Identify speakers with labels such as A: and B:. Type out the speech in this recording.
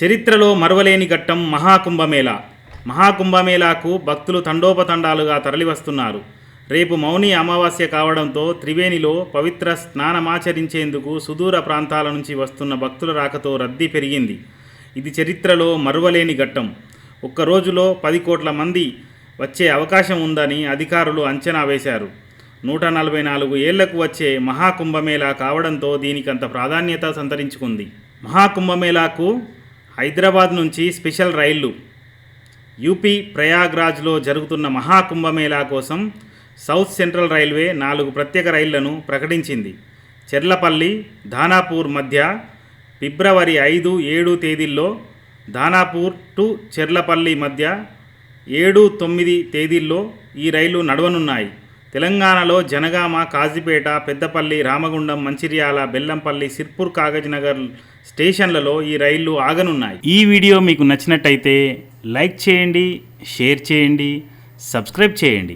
A: చరిత్రలో మరువలేని ఘట్టం మహాకుంభమేళా. మహాకుంభమేళాకు భక్తులు తండోపతండాలుగా తరలివస్తున్నారు. రేపు మౌని అమావాస్య కావడంతో త్రివేణిలో పవిత్ర స్నానమాచరించేందుకు సుదూర ప్రాంతాల నుంచి వస్తున్న భక్తుల రాకతో రద్దీ పెరిగింది. ఇది చరిత్రలో మరువలేని ఘట్టం. ఒక్క రోజులో 10 కోట్ల మంది వచ్చే అవకాశం ఉందని అధికారులు అంచనా వేశారు. 144 ఏళ్లకు వచ్చే మహాకుంభమేళా కావడంతో దీనికంత ప్రాధాన్యత సంతరించుకుంది. మహాకుంభమేళాకు హైదరాబాద్ నుంచి స్పెషల్ రైళ్లు. యూపీ ప్రయాగ్రాజ్లో జరుగుతున్న మహాకుంభమేళా కోసం సౌత్ సెంట్రల్ రైల్వే 4 ప్రత్యేక రైళ్లను ప్రకటించింది. చెర్లపల్లి, ధానాపూర్ మధ్య ఫిబ్రవరి 5, 7 తేదీల్లో, ధానాపూర్ టు చెర్లపల్లి మధ్య 7, 9 తేదీల్లో ఈ రైళ్లు నడవనున్నాయి. తెలంగాణలో జనగామ, కాజీపేట, పెద్దపల్లి, రామగుండం, మంచిర్యాల, బెల్లంపల్లి, సిర్పూర్, కాగజ్నగర్ స్టేషన్లలో ఈ రైళ్లు ఆగనున్నాయి. ఈ వీడియో మీకు నచ్చినట్టయితే లైక్ చేయండి, షేర్ చేయండి, సబ్స్క్రైబ్ చేయండి.